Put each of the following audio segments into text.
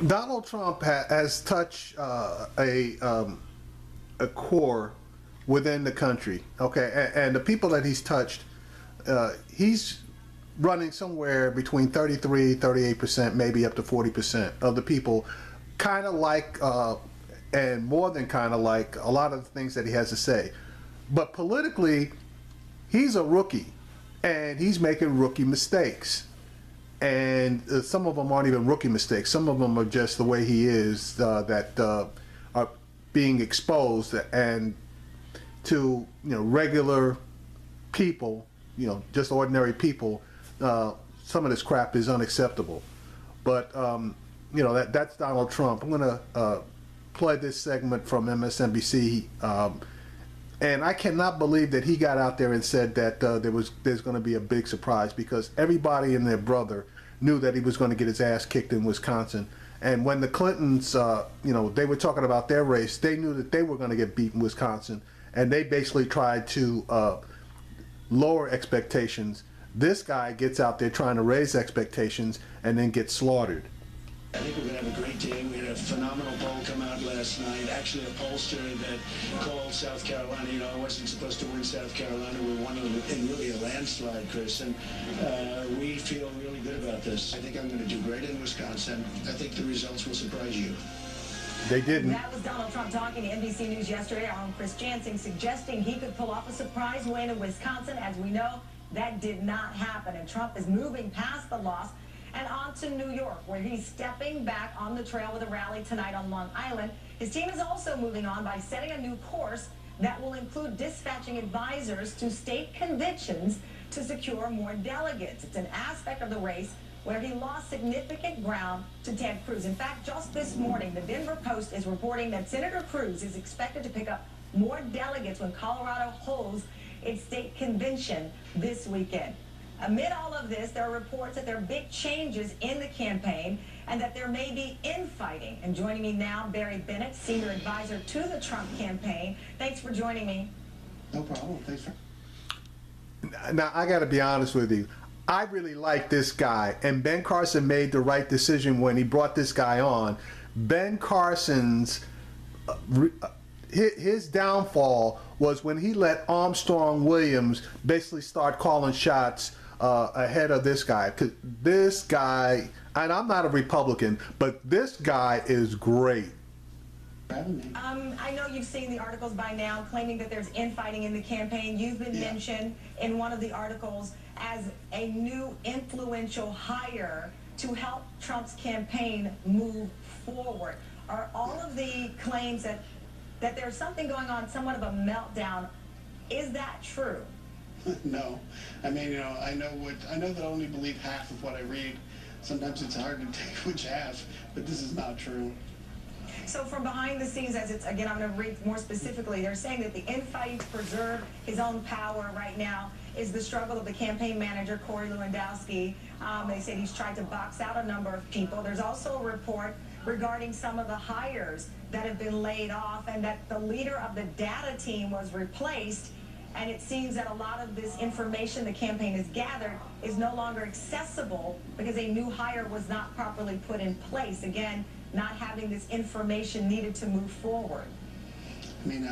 Donald Trump has touched a core within the country. Okay, and the people that he's touched, he's running somewhere between 33, 38%, maybe up to 40% of the people kind of like, and more than kind of like, a lot of the things that he has to say. But politically, he's a rookie, and he's making rookie mistakes. And some of them aren't even rookie mistakes. Some of them are just the way he is, that are being exposed, and to regular people, just ordinary people, some of this crap is unacceptable. But that's Donald Trump. I'm gonna play this segment from MSNBC, and I cannot believe that he got out there and said that there's going to be a big surprise, because everybody and their brother knew that he was going to get his ass kicked in Wisconsin. And when the Clintons, they were talking about their race, they knew that they were going to get beat in Wisconsin, and they basically tried to lower expectations. This guy gets out there trying to raise expectations and then gets slaughtered. I think we're going to have a great day. We had a phenomenal poll come out last night. Actually, a pollster that called South Carolina, I wasn't supposed to win South Carolina. We won in really a landslide, Chris, and we feel really good about this. I think I'm going to do great in Wisconsin. I think the results will surprise you. They didn't. That was Donald Trump talking to NBC News yesterday on Chris Jansen, suggesting he could pull off a surprise win in Wisconsin. As we know, that did not happen, and Trump is moving past the loss and on to New York, where he's stepping back on the trail with a rally tonight on Long Island. His team is also moving on by setting a new course that will include dispatching advisors to state conventions to secure more delegates. It's an aspect of the race where he lost significant ground to Ted Cruz. In fact, just this morning, the Denver Post is reporting that Senator Cruz is expected to pick up more delegates when Colorado holds its state convention this weekend. Amid all of this, there are reports that there are big changes in the campaign and that there may be infighting. And joining me now, Bennett, senior advisor to the Trump campaign. Thanks for joining me. No problem. Thanks for... Now, I got to be honest with you. I really like this guy, and Ben Carson made the right decision when he brought this guy on. Ben Carson's his downfall was when he let Armstrong Williams basically start calling shots ahead of this guy. Because this guy, and I'm not a Republican, but this guy is great. I know you've seen the articles by now claiming that there's infighting in the campaign. You've been mentioned in one of the articles as a new influential hire to help Trump's campaign move forward. Are all of the claims that there's something going on, somewhat of a meltdown, is that true? No. I mean, I know that I only believe half of what I read. Sometimes it's hard to take which half, but this is not true. So from behind the scenes, as it's, again, I'm going to read more specifically, they're saying that the infighting to preserve his own power right now is the struggle of the campaign manager, Corey Lewandowski. They said he's tried to box out a number of people. There's also a report regarding some of the hires that have been laid off, and that the leader of the data team was replaced. And it seems that a lot of this information the campaign has gathered is no longer accessible because a new hire was not properly put in place. Again, not having this information needed to move forward. I mean,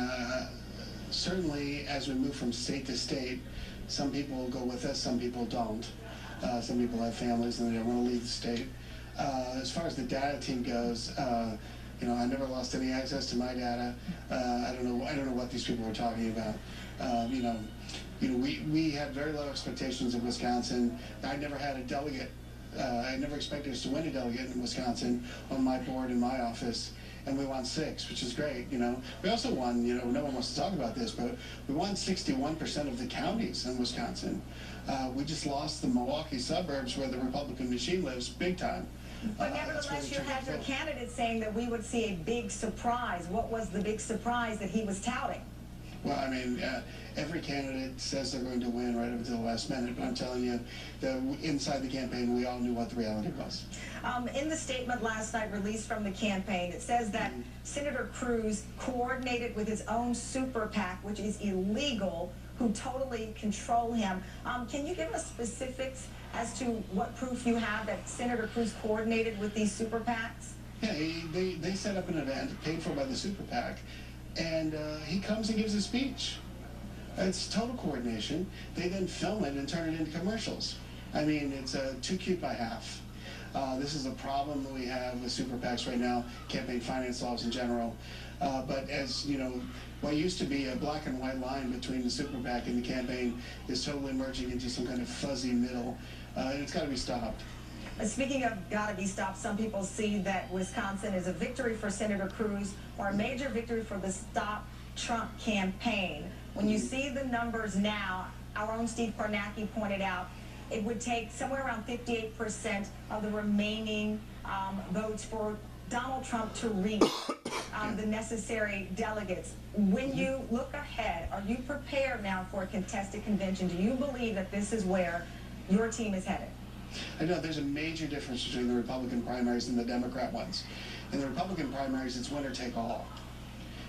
certainly as we move from state to state, some people go with us, some people don't. Some people have families and they don't want to leave the state. As far as the data team goes, I never lost any access to my data. I don't know what these people are talking about. We had very low expectations in Wisconsin. I never had a delegate. I never expected us to win a delegate in Wisconsin on my board in my office, and we won 6, which is great. We also won. No one wants to talk about this, but we won 61% of the counties in Wisconsin. We just lost the Milwaukee suburbs where the Republican machine lives, big time. But nevertheless, you had your candidate saying that we would see a big surprise. What was the big surprise that he was touting? Well, I mean, every candidate says they're going to win right up until the last minute, but I'm telling you that inside the campaign, we all knew what the reality was. In the statement last night released from the campaign, it says that Senator Cruz coordinated with his own super PAC, which is illegal, who totally control him. Can you give us specifics as to what proof you have that Senator Cruz coordinated with these super PACs? Yeah, they set up an event paid for by the super PAC, and he comes and gives a speech. It's total coordination. They then film it and turn it into commercials. I mean, it's too cute by half. This is a problem that we have with super PACs right now, campaign finance laws in general. But as you know, what used to be a black and white line between the super PAC and the campaign is totally merging into some kind of fuzzy middle, and it's got to be stopped. Speaking of gotta be stopped, some people see that Wisconsin is a victory for Senator Cruz or a major victory for the Stop Trump campaign. When you see the numbers now, our own Steve Kornacki pointed out it would take somewhere around 58% of the remaining votes for Donald Trump to reach the necessary delegates. When you look ahead, are you prepared now for a contested convention? Do you believe that this is where your team is headed? I know there's a major difference between the Republican primaries and the Democrat ones. In the Republican primaries, it's winner take all.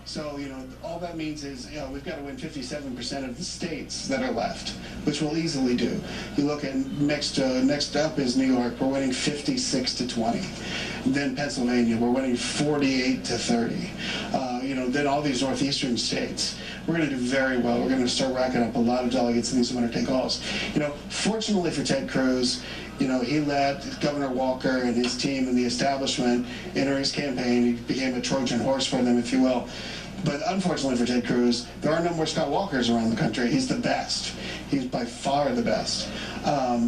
So, you know, all that means is, you know, we've got to win 57% of the states that are left, which we'll easily do. You look at next up is New York. We're winning 56-20. Then Pennsylvania, we're winning 48-30. You know, then all these northeastern states, we're going to do very well. We're going to start racking up a lot of delegates in these winner take alls. You know, fortunately for Ted Cruz, you know, he let Governor Walker and his team and the establishment enter his campaign. He became a Trojan horse for them, if you will. But unfortunately for Ted Cruz, there are no more Scott Walkers around the country. He's the best. He's by far the best.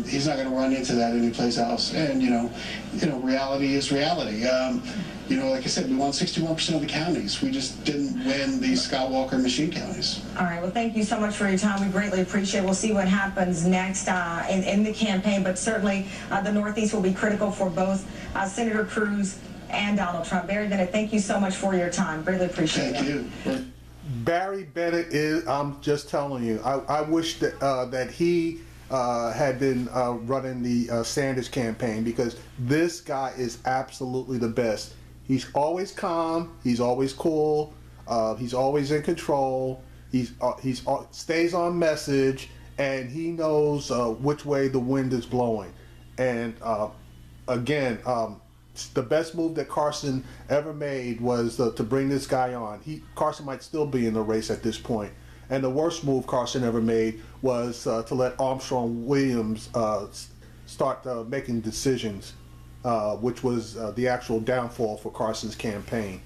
He's not going to run into that anyplace else. And you know, reality is reality. You know, like I said, we won 61% of the counties. We just didn't win these Scott Walker machine counties. All right. Well, thank you so much for your time. We greatly appreciate it. We'll see what happens next in the campaign. But certainly the Northeast will be critical for both Senator Cruz and Donald Trump. Barry Bennett, thank you so much for your time. Greatly appreciate it. Thank you. Barry Bennett is, I'm just telling you, I wish that that he had been running the Sanders campaign, because this guy is absolutely the best. He's always calm, he's always cool, he's always in control, he's stays on message, and he knows which way the wind is blowing. And again, the best move that Carson ever made was to bring this guy on. Carson might still be in the race at this point. And the worst move Carson ever made was to let Armstrong Williams start making decisions, which was the actual downfall for Carson's campaign.